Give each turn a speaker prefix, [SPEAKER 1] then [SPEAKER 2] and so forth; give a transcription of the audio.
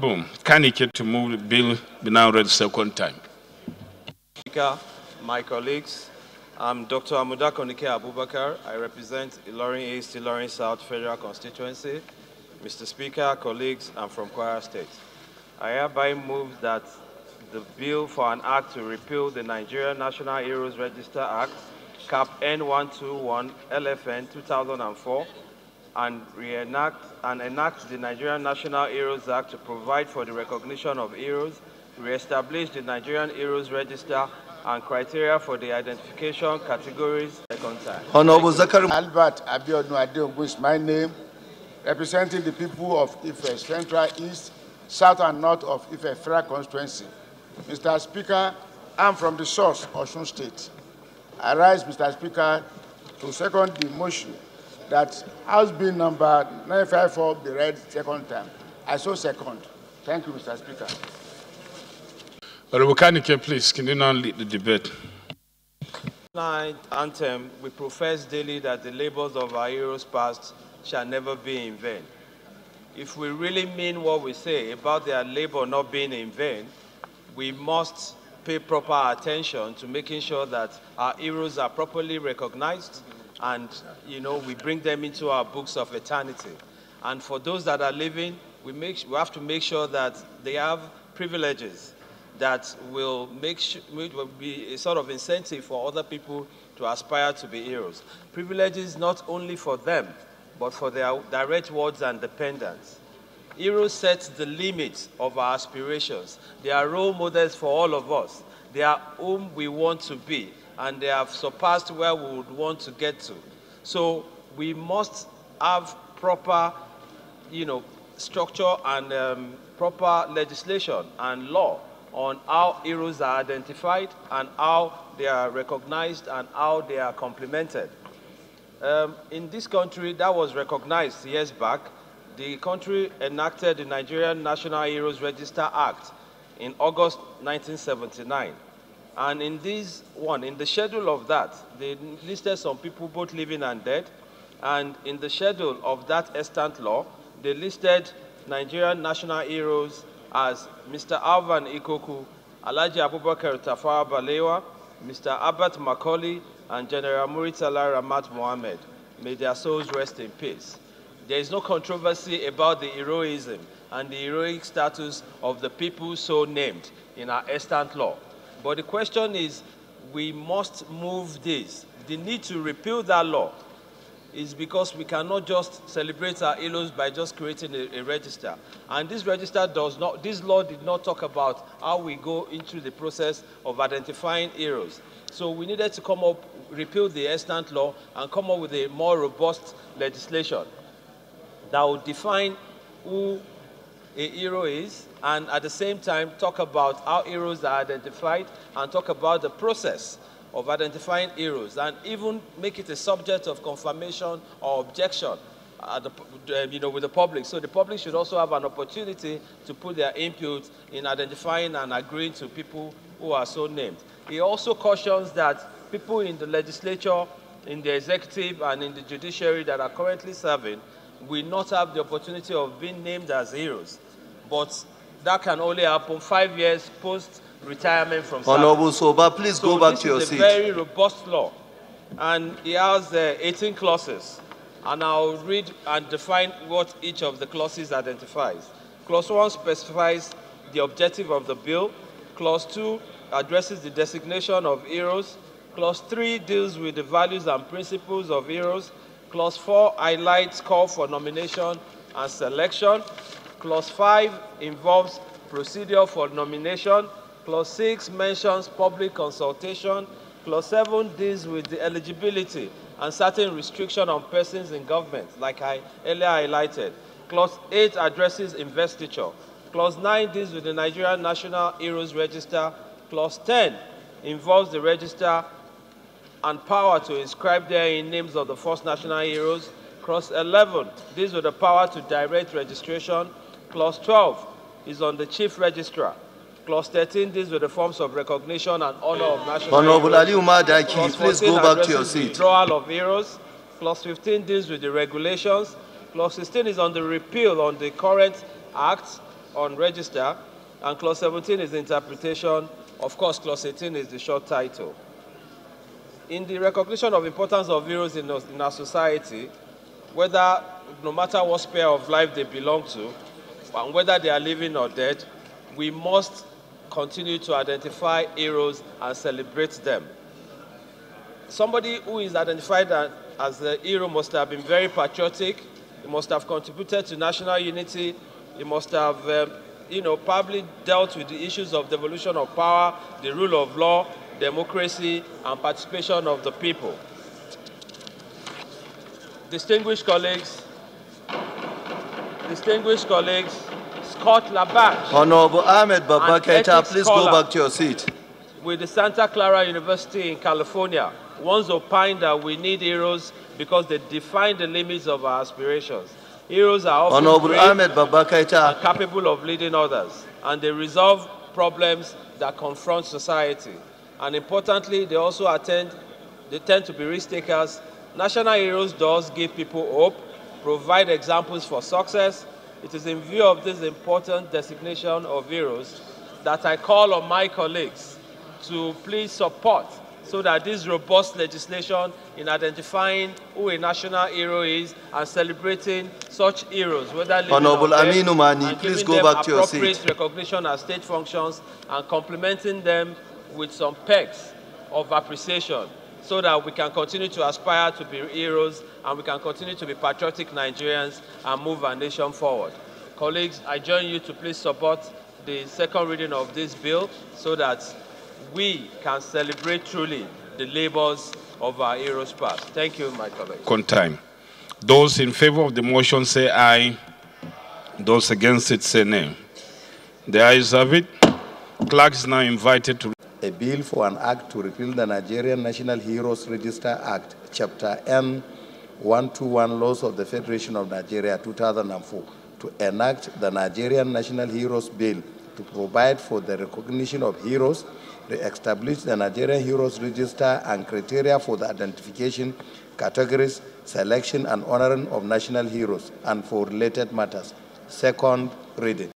[SPEAKER 1] Honorable Kannike to move the bill be now read second time.
[SPEAKER 2] Speaker, my colleagues, I'm Dr. Amoda Kannike Abubakar. I represent Ilorin East, Ilorin South Federal Constituency. Mr. Speaker, colleagues, I'm from Kwara State. I hereby move that the bill for an act to repeal the Nigerian National Heroes Register Act, Cap N121 LFN 2004, and enact the Nigerian National Heroes Act to provide for the recognition of heroes, re-establish the Nigerian Heroes Register, and criteria for the identification categories second time.
[SPEAKER 3] Honorable Zakari Albert Abiodun Adeogun is my name, representing the people of Ife Central, East, South and North of Ife Federal Constituency. Mr. Speaker, I'm from the source, Osun State. I rise, Mr. Speaker, to second the motion that House Bill number 954 be read second time. I so second. Thank you, Mr. Speaker.
[SPEAKER 1] Honorable Kannike, please, can you now lead the debate?
[SPEAKER 2] Anthem, we profess daily that the labors of our heroes past shall never be in vain. If we really mean what we say about their labor not being in vain, we must pay proper attention to making sure that our heroes are properly recognized and, we bring them into our books of eternity. And for those that are living, we have to make sure that they have privileges that will be a sort of incentive for other people to aspire to be heroes. Privileges not only for them, but for their direct wards and dependents. Heroes set the limits of our aspirations. They are role models for all of us. They are whom we want to be, and they have surpassed where we would want to get to. So we must have proper, structure and proper legislation and law on how heroes are identified and how they are recognized and how they are complemented. In this country, that was recognized years back. The country enacted the Nigerian National Heroes Register Act in August 1979. And in the schedule of that, they listed some people both living and dead. And in the schedule of that extant law, they listed Nigerian national heroes as Mr. Alvan Ikoku, Alhaji Abubakar Tafawa Balewa, Mr. Abat Macaulay, and General Muritala Ramat Mohammed. May their souls rest in peace. There is no controversy about the heroism and the heroic status of the people so named in our extant law. But the question is, we must move this. The need to repeal that law is because we cannot just celebrate our heroes by just creating a register. And this register this law did not talk about how we go into the process of identifying heroes. So we needed to repeal the extant law and come up with a more robust legislation that would define who a hero is, and at the same time talk about how heroes are identified and talk about the process of identifying heroes, and even make it a subject of confirmation or objection with the public. So the public should also have an opportunity to put their input in identifying and agreeing to people who are so named. He also cautions that people in the legislature, in the executive, and in the judiciary that are currently serving will not have the opportunity of being named as heroes. But that can only happen 5 years post-retirement from service.
[SPEAKER 4] Honorable Soba, please go back to your seat.
[SPEAKER 2] This is a very robust law, and it has 18 clauses. And I'll read and define what each of the clauses identifies. Clause 1 specifies the objective of the bill. Clause 2 addresses the designation of heroes. Clause 3 deals with the values and principles of heroes. Clause 4 highlights call for nomination and selection. Clause 5 involves procedure for nomination. Clause 6 mentions public consultation. Clause 7 deals with the eligibility and certain restriction on persons in government, like I earlier highlighted. Clause 8 addresses investiture. Clause 9 deals with the Nigerian National Heroes Register. Clause 10 involves the register and power to inscribe therein names of the first national heroes. Clause 11 deals with the power to direct registration. Clause 12 is on the chief registrar. Clause 13 deals with the forms of recognition and honor of national
[SPEAKER 4] Honorable Ali
[SPEAKER 2] heroes.
[SPEAKER 4] Umar Daki, please go back to your seat.
[SPEAKER 2] Withdrawal of heroes. Clause 15 deals with the regulations. Clause 16 is on the repeal on the current act. on register, and Clause 17 is the interpretation. Of course, Clause 18 is the short title. In the recognition of importance of heroes in our society, whether, no matter what sphere of life they belong to, and whether they are living or dead, we must continue to identify heroes and celebrate them. Somebody who is identified as a hero must have been very patriotic. He must have contributed to national unity. He must have, probably dealt with the issues of devolution of power, the rule of law, democracy, and participation of the people. Distinguished colleagues, Scott Labash.
[SPEAKER 4] Honorable Ahmed Babakaita, please go back to your seat.
[SPEAKER 2] With the Santa Clara University in California, once opined that we need heroes because they define the limits of our aspirations. Heroes are often
[SPEAKER 4] Honorable Ahmed Babakaita,
[SPEAKER 2] and capable of leading others, and they resolve problems that confront society. And importantly, they also tend to be risk takers. National heroes does give people hope, provide examples for success. It is in view of this important designation of heroes that I call on my colleagues to please support, so that this robust legislation in identifying who a national hero is and celebrating such heroes, whether living
[SPEAKER 4] Honorable
[SPEAKER 2] or dead,
[SPEAKER 4] Aminu Mani,
[SPEAKER 2] and
[SPEAKER 4] please
[SPEAKER 2] giving
[SPEAKER 4] go
[SPEAKER 2] them
[SPEAKER 4] back to your
[SPEAKER 2] appropriate
[SPEAKER 4] seat.
[SPEAKER 2] recognition as state functions and complementing them with some pegs of appreciation, so that we can continue to aspire to be heroes and we can continue to be patriotic Nigerians and move our nation forward. Colleagues, I join you to please support the second reading of this bill so that we can celebrate truly the labors of our heroes past. Thank you, my colleagues.
[SPEAKER 1] On time. Those in favor of the motion say aye. Those against it say nay. The ayes have it. Clerk is now invited to
[SPEAKER 5] a bill for an act to repeal the Nigerian National Heroes Register Act, Chapter N 121, Laws of the Federation of Nigeria, 2004, to enact the Nigerian National Heroes Bill to provide for the recognition of heroes, re-establish the Nigerian Heroes Register and criteria for the identification, categories, selection, and honoring of national heroes, and for related matters. Second reading.